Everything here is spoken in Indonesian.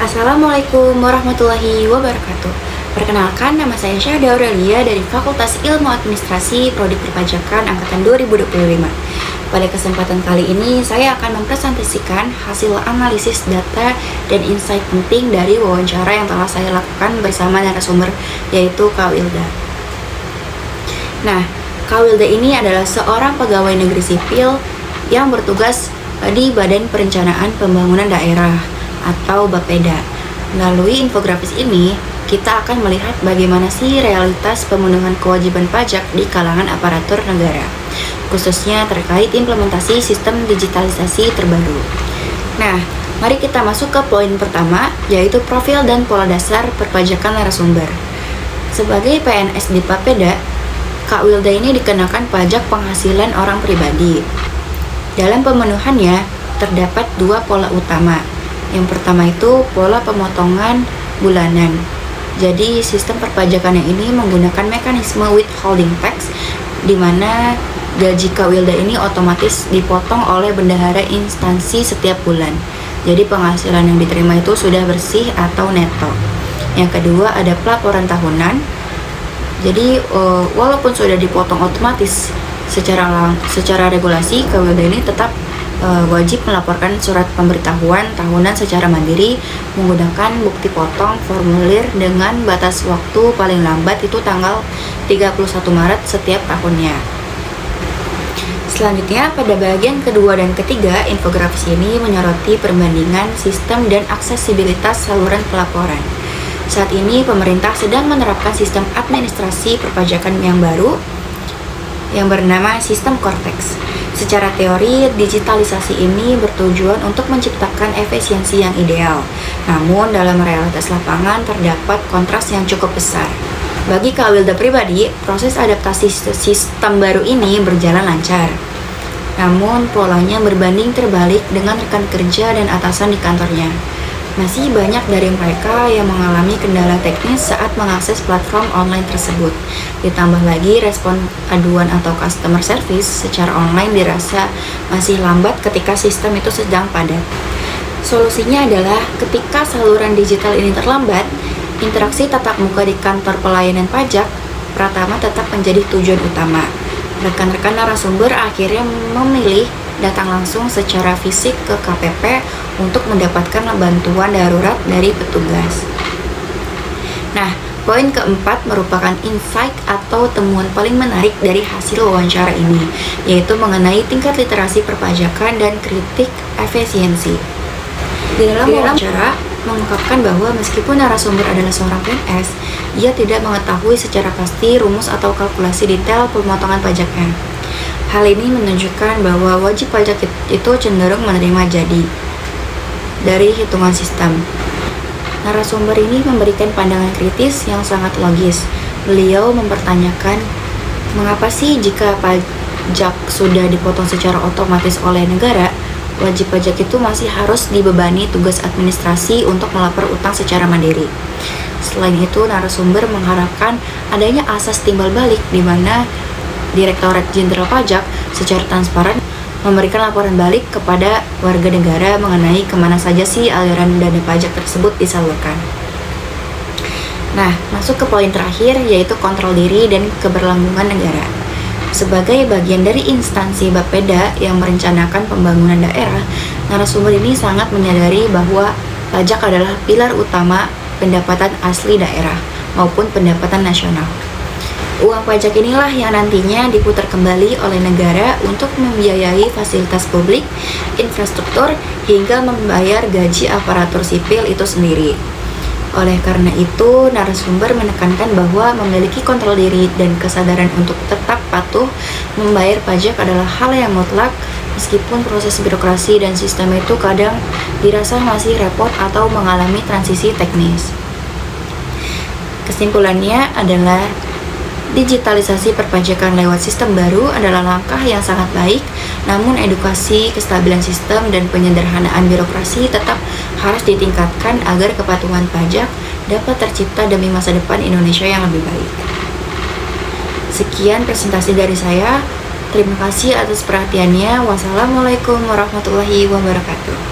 Assalamualaikum warahmatullahi wabarakatuh. Perkenalkan, nama saya Syahda Aurelia dari Fakultas Ilmu Administrasi Prodi Perpajakan Angkatan 2025. Pada kesempatan kali ini, saya akan mempresentasikan hasil analisis data dan insight penting dari wawancara yang telah saya lakukan bersama narasumber, yaitu Kak Wilda. Nah, Kak Wilda ini adalah seorang pegawai negeri sipil yang bertugas di Badan Perencanaan Pembangunan Daerah atau Bapeda. Melalui infografis ini, kita akan melihat bagaimana sih realitas pemenuhan kewajiban pajak di kalangan aparatur negara, khususnya terkait implementasi sistem digitalisasi terbaru. Nah, mari kita masuk ke poin pertama, yaitu profil dan pola dasar perpajakan narasumber. Sebagai PNS di Bapeda, Kak Wilda ini dikenakan pajak penghasilan orang pribadi. Dalam pemenuhannya, terdapat dua pola utama. Yang pertama itu pola pemotongan bulanan. Jadi sistem perpajakan yang ini menggunakan mekanisme withholding tax, di mana gaji Kak Wilda ini otomatis dipotong oleh bendahara instansi setiap bulan. Jadi penghasilan yang diterima itu sudah bersih atau neto. Yang kedua ada pelaporan tahunan. Jadi walaupun sudah dipotong otomatis secara regulasi, Kak Wilda ini tetap wajib melaporkan surat pemberitahuan tahunan secara mandiri menggunakan bukti potong formulir dengan batas waktu paling lambat itu tanggal 31 Maret setiap tahunnya. Selanjutnya, pada bagian kedua dan ketiga, infografis ini menyoroti perbandingan sistem dan aksesibilitas saluran pelaporan. Saat ini pemerintah sedang menerapkan sistem administrasi perpajakan yang baru yang bernama sistem Cortex. Secara teori, digitalisasi ini bertujuan untuk menciptakan efisiensi yang ideal. Namun, dalam realitas lapangan terdapat kontras yang cukup besar. Bagi Kak Wilda pribadi, proses adaptasi sistem baru ini berjalan lancar. Namun, polanya berbanding terbalik dengan rekan kerja dan atasan di kantornya. Masih banyak dari mereka yang mengalami kendala teknis saat mengakses platform online tersebut. Ditambah lagi respon aduan atau customer service secara online dirasa masih lambat ketika sistem itu sedang padat. Solusinya adalah ketika saluran digital ini terlambat, interaksi tatap muka di kantor pelayanan pajak Pratama tetap menjadi tujuan utama. Rekan-rekan narasumber akhirnya memilih datang langsung secara fisik ke KPP untuk mendapatkan bantuan darurat dari petugas. Nah, poin keempat merupakan insight atau temuan paling menarik dari hasil wawancara ini, yaitu mengenai tingkat literasi perpajakan dan kritik efisiensi. Di dalam wawancara, mengungkapkan bahwa meskipun narasumber adalah seorang PNS, ia tidak mengetahui secara pasti rumus atau kalkulasi detail pemotongan pajaknya. Hal ini menunjukkan bahwa wajib pajak itu cenderung menerima jadi dari hitungan sistem. Narasumber ini memberikan pandangan kritis yang sangat logis. Beliau mempertanyakan, mengapa sih jika pajak sudah dipotong secara otomatis oleh negara, wajib pajak itu masih harus dibebani tugas administrasi untuk melapor utang secara mandiri. Selain itu, narasumber mengharapkan adanya asas timbal balik di mana Direktorat Jenderal Pajak secara transparan memberikan laporan balik kepada warga negara mengenai kemana saja sih aliran dana pajak tersebut disalurkan. Nah, masuk ke poin terakhir, yaitu kontrol diri dan keberlangsungan negara. Sebagai bagian dari instansi Bapeda yang merencanakan pembangunan daerah, narasumber ini sangat menyadari bahwa pajak adalah pilar utama pendapatan asli daerah maupun pendapatan nasional. Uang pajak inilah yang nantinya diputar kembali oleh negara untuk membiayai fasilitas publik, infrastruktur, hingga membayar gaji aparatur sipil itu sendiri. Oleh karena itu, narasumber menekankan bahwa memiliki kontrol diri dan kesadaran untuk tetap patuh membayar pajak adalah hal yang mutlak, meskipun proses birokrasi dan sistem itu kadang dirasa masih repot atau mengalami transisi teknis. Kesimpulannya adalah digitalisasi perpajakan lewat sistem baru adalah langkah yang sangat baik, namun edukasi, kestabilan sistem, dan penyederhanaan birokrasi tetap harus ditingkatkan agar kepatuhan pajak dapat tercipta demi masa depan Indonesia yang lebih baik. Sekian presentasi dari saya. Terima kasih atas perhatiannya. Wassalamualaikum warahmatullahi wabarakatuh.